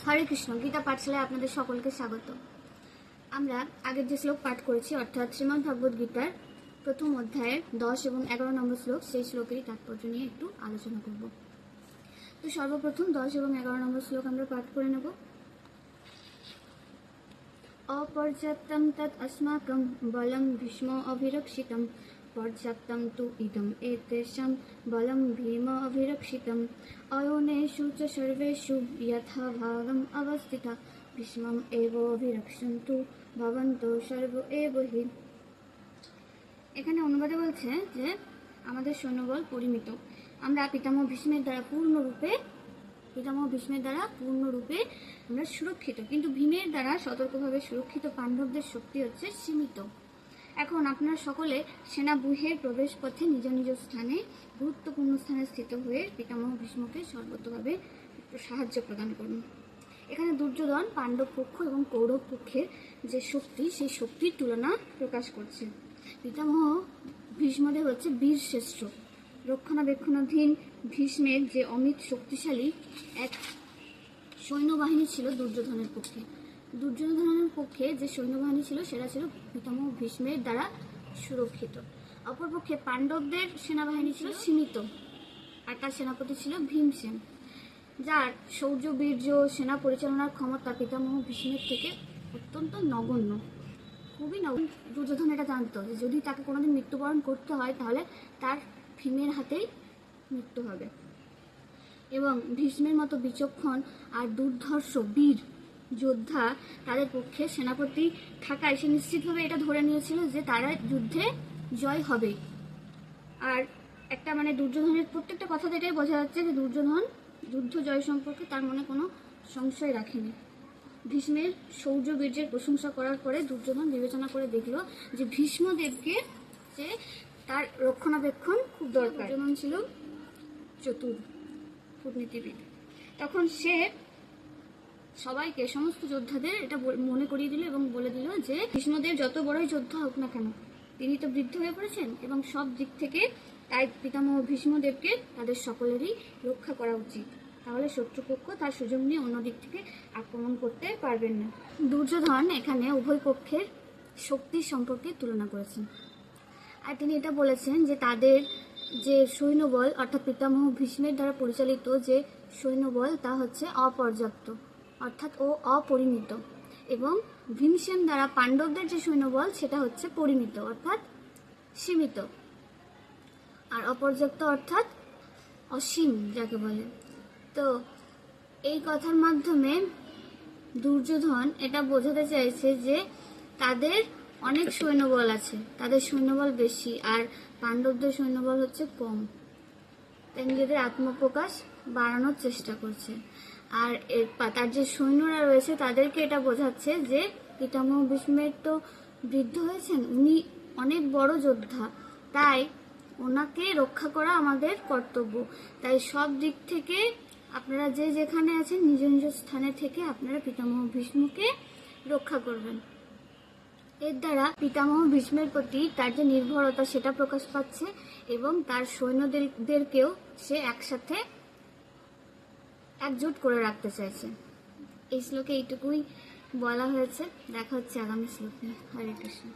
হরে কৃষ্ণ, গীতা পাঠশালায় আপনাদের সকলকে স্বাগত। আমরা আগের যে শ্লোক পাঠ করেছি, অর্থাৎ শ্রীমদ্ ভগবদ গীতার প্রথম অধ্যায়ের 10 এবং 11 নম্বর শ্লোক, সেই শ্লোকেরই তাৎপর্য নিয়ে একটু আলোচনা করব। তো সর্বপ্রথম 10 এবং 11 নম্বর শ্লোক আমরা পাঠ করে নেব। অপর্যাপ্তম তৎ अस्माकं বলম ভীষ্ম অভিরক্ষিতম পর্যাপ্তম তু ইদম এতেষাং বলম ভীম অভিরক্ষিতম অয়নেষু চ সর্বেষু যথা ভাগম অবস্থিতা ভীষ্মম এব অভিরক্ষন্তু ভবন্তো সর্ব এব হি। এখানে অনুবাদে বলছে যে আমাদের সৈন্যবল পরিমিত, আমরা পিতামহ ভীষ্মের দ্বারা পূর্ণরূপে আমরা সুরক্ষিত, কিন্তু ভীমের দ্বারা সতর্কভাবে সুরক্ষিত পাণ্ডবদের শক্তি হচ্ছে সীমিত। এখন আপনারা সকলে সেনা ব্যূহের প্রবেশ পথে নিজ নিজ স্থানে গুরুত্বপূর্ণ স্থানে স্থিত হয়ে পিতামহ ভীষ্মকে সর্বতভাবে সাহায্য প্রদান করুন। এখানে দুর্যোধন পাণ্ডব পক্ষ এবং কৌরব পক্ষের যে শক্তি, সেই শক্তির তুলনা প্রকাশ করছে। পিতামহ ভীষ্মদেব হচ্ছে বীর শ্রেষ্ঠ। রক্ষণাবেক্ষণাধীন ভীষ্মের যে অমিত শক্তিশালী এক সৈন্যবাহিনী ছিল দুর্যোধনের পক্ষে যে সৈন্যবাহিনী ছিল সেটা ছিল পিতামহ ভীষ্মের দ্বারা সুরক্ষিত। অপরপক্ষে পাণ্ডবদের সেনাবাহিনী ছিল সীমিত, আর তার সেনাপতি ছিল ভীমসেন, যার শৌর্য বীর্য সেনা পরিচালনার ক্ষমতা পিতামহ ভীষ্মের থেকে অত্যন্ত নগণ্য, খুবই নগণ্য। দুর্যোধন এটা জানতো যে যদি তাকে কোনোদিন মৃত্যুবরণ করতে হয় তাহলে তার ভীমের হাতেই মৃত্যু হবে, এবং ভীষ্মের মতো বিচক্ষণ আর দুর্ধর্ষ বীর যোদ্ধা তাদের পক্ষে সেনাপতি থাকায় সে নিশ্চিতভাবে এটা ধরে নিয়েছিল যে তারা যুদ্ধে জয় হবে। আর একটা দুর্যোধনের প্রত্যেকটা কথাতে এটাই বোঝা যাচ্ছে যে দুর্যোধন যুদ্ধ জয় সম্পর্কে তার মনে কোনো সংশয় রাখেনি। ভীষ্মের শৌর্য বীর্যের প্রশংসা করার পরে দুর্যোধন বিবেচনা করে দেখল যে ভীষ্মদেবকে যে তার রক্ষণাবেক্ষণ খুব দরকার। দুর্যোধন ছিল চতুর কূটনীতিবিদ। তখন সে সবাইকে, সমস্ত যোদ্ধাদের এটা মনে করিয়ে দিল এবং বলে দিল যে ভীষ্মদেব যত বড়ই যোদ্ধা হোক না কেন, তিনি তো বৃদ্ধ হয়ে পড়েছেন এবং সব দিক থেকে তাই পিতামহ ভীষ্মদেবকে তাদের সকলেরই রক্ষা করা উচিত, তাহলে শত্রুপক্ষ তার সুযোগ নিয়ে অন্য দিক থেকে আক্রমণ করতে পারবেন না। দুর্যোধন এখানে উভয় পক্ষের শক্তি সম্পর্কে তুলনা করেছেন, আর তিনি এটা বলেছেন যে তাদের যে সৈন্যবল, অর্থাৎ পিতামহ ভীষ্মের দ্বারা পরিচালিত যে সৈন্যবল, তা হচ্ছে অপর্যাপ্ত, অর্থাৎ ও অপরিমিত, এবং ভীমসেন দ্বারা পাণ্ডবদের যে সৈন্যবল সেটা হচ্ছে পরিমিত, অর্থাৎ সীমিত। আর অপর্যাপ্ত অর্থাৎ অসীম যাকে বলে। তো এই কথার মাধ্যমে দুর্যোধন এটা বোঝাতে চাইছে যে তাদের অনেক সৈন্যবল আছে, তাদের সৈন্যবল বেশি, আর পাণ্ডবদের সৈন্যবল হচ্ছে কম। তাই নিজেদের আত্মপ্রকাশ বাড়ানোর চেষ্টা করছে। আর তার যে সৈন্যরা রয়েছে তাদেরকে এটা বোঝাচ্ছে যে পিতামহ ভীষ্মের তো বৃদ্ধ হয়েছেন, উনি অনেক বড় যোদ্ধা, তাই ওনাকে রক্ষা করা আমাদের কর্তব্য। তাই সব দিক থেকে আপনারা যে যেখানে আছেন নিজ নিজ স্থানে থেকে আপনারা পিতামহ ভীষ্মকে রক্ষা করবেন। এর দ্বারা পিতামহ ভীষ্মের প্রতি তার যে নির্ভরতা সেটা প্রকাশ পাচ্ছে, এবং তার সৈন্যদেরকেও সে একসাথে একজোট করে রাখতে চাইছে। এই শ্লোকে এইটুকুই বলা হয়েছে। দেখা হচ্ছে আগামী শ্লোকে। হরে কৃষ্ণ।